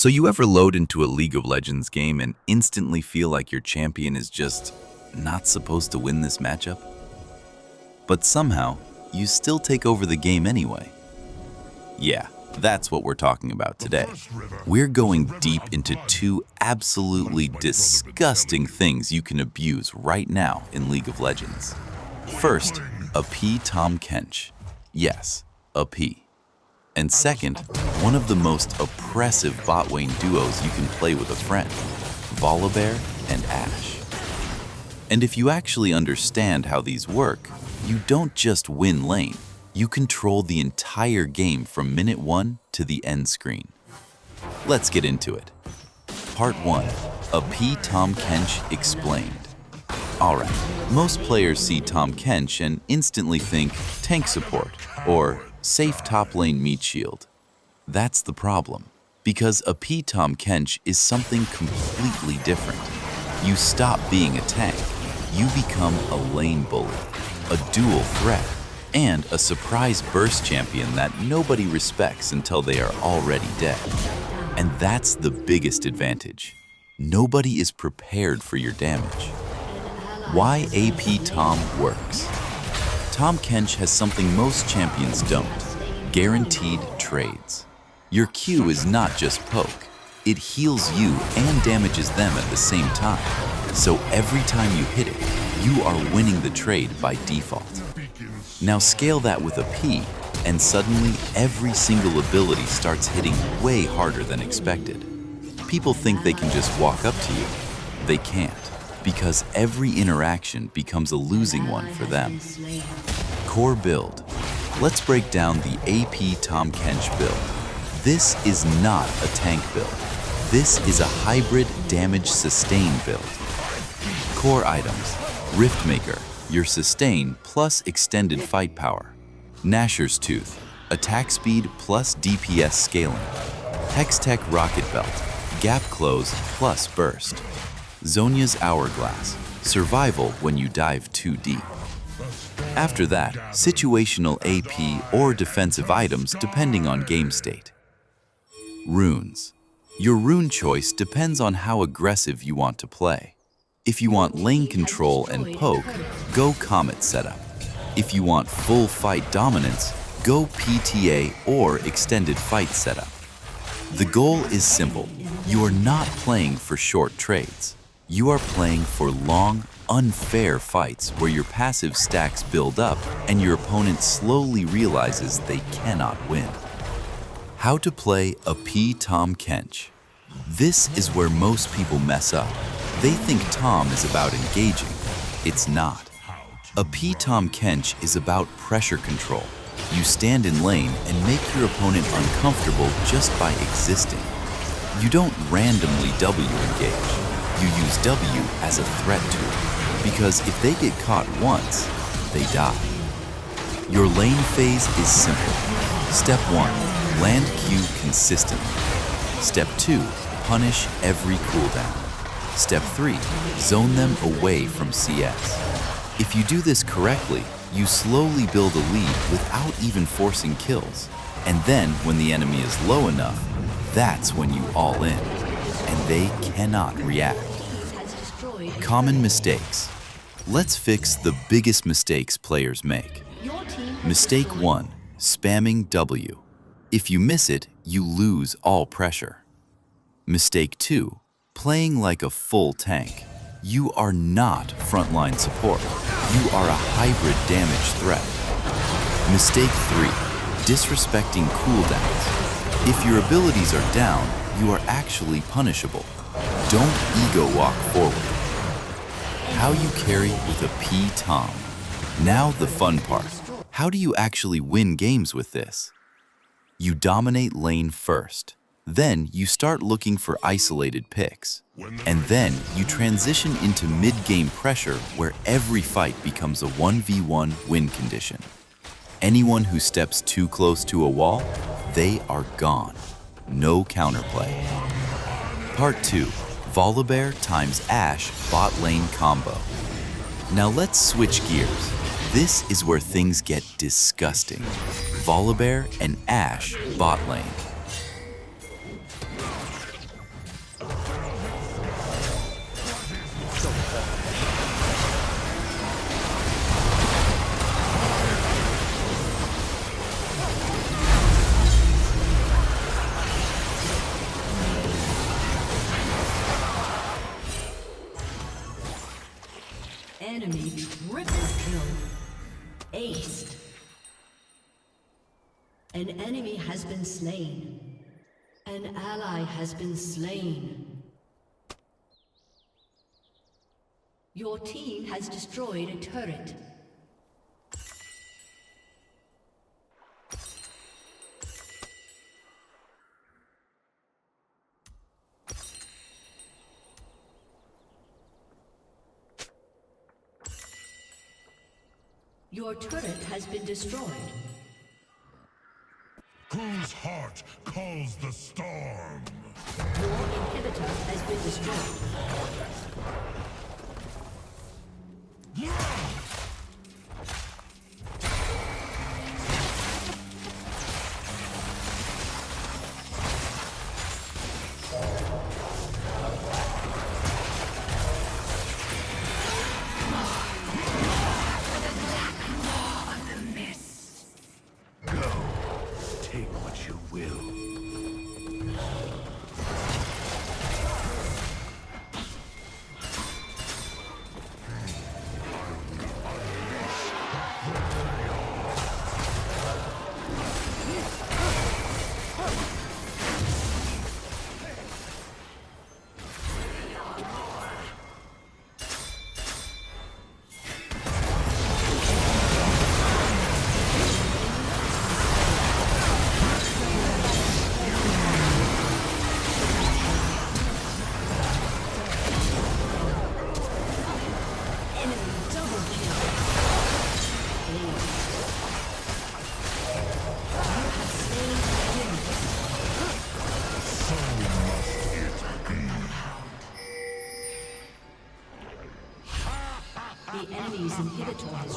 So you ever load into a League of Legends game and instantly feel like your champion is just not supposed to win this matchup? But somehow, you still take over the game anyway. Yeah, that's what we're talking about today. We're going deep into two absolutely disgusting things you can abuse right now in League of Legends. First, a P Tahm Kench. Yes, a P. And second, one of the most oppressive Botlane duos you can play with a friend, Volibear and Ashe. And if you actually understand how these work, you don't just win lane, you control the entire game from minute 1 to the end screen. Let's get into it. Part 1, a P Tahm Kench explained. Alright, most players see Tahm Kench and instantly think tank support or safe top lane meat shield. That's the problem, because a P Tahm Kench is something completely different. You stop being a tank, you become a lane bully, a dual threat, and a surprise burst champion that nobody respects until they are already dead. And that's the biggest advantage. Nobody is prepared for your damage. Why AP Tahm works. Tahm Kench has something most champions don't, guaranteed trades. Your Q is not just poke, it heals you and damages them at the same time. So every time you hit it, you are winning the trade by default. Now scale that with a P, and suddenly every single ability starts hitting way harder than expected. People think they can just walk up to you. They can't, because every interaction becomes a losing one for them. Core build. Let's break down the AP Tahm Kench build. This is not a tank build. This is a hybrid damage sustain build. Core items. Riftmaker, your sustain plus extended fight power. Nashor's Tooth, attack speed plus DPS scaling. Hextech Rocket Belt, gap close plus burst. Zhonya's Hourglass, survival when you dive too deep. After that, situational AP or defensive items depending on game state. Runes. Your rune choice depends on how aggressive you want to play. If you want lane control and poke, go Comet setup. If you want full fight dominance, go PTA or extended fight setup. The goal is simple. You are not playing for short trades. You are playing for long, unfair fights where your passive stacks build up and your opponent slowly realizes they cannot win. How to play a P Tahm Kench. This is where most people mess up. They think Tahm is about engaging. It's not. A P Tahm Kench is about pressure control. You stand in lane and make your opponent uncomfortable just by existing. You don't randomly W engage. You use W as a threat tool, because if they get caught once, they die. Your lane phase is simple. Step 1, land Q consistently. Step 2, punish every cooldown. Step 3, zone them away from CS. If you do this correctly, you slowly build a lead without even forcing kills. And then, when the enemy is low enough, that's when you all in, and they cannot react. Common mistakes. Let's fix the biggest mistakes players make. Mistake 1, spamming W. If you miss it, you lose all pressure. Mistake 2, playing like a full tank. You are not frontline support. You are a hybrid damage threat. Mistake 3, disrespecting cooldowns. If your abilities are down, you are actually punishable. Don't ego walk forward. How you carry with a P Tahm. Now the fun part. How do you actually win games with this? You dominate lane first. Then you start looking for isolated picks. And then you transition into mid-game pressure where every fight becomes a 1v1 win condition. Anyone who steps too close to a wall, they are gone. No counterplay. Part 2, Volibear x Ashe bot lane combo. Now let's switch gears. This is where things get disgusting. Volibear and Ashe bot lane. Enemy triple kill. Aced. An enemy has been slain. An ally has been slain. Your team has destroyed a turret. Your turret has been destroyed. Whose heart calls the storm? Your inhibitor has been destroyed. The enemy's inhibitor has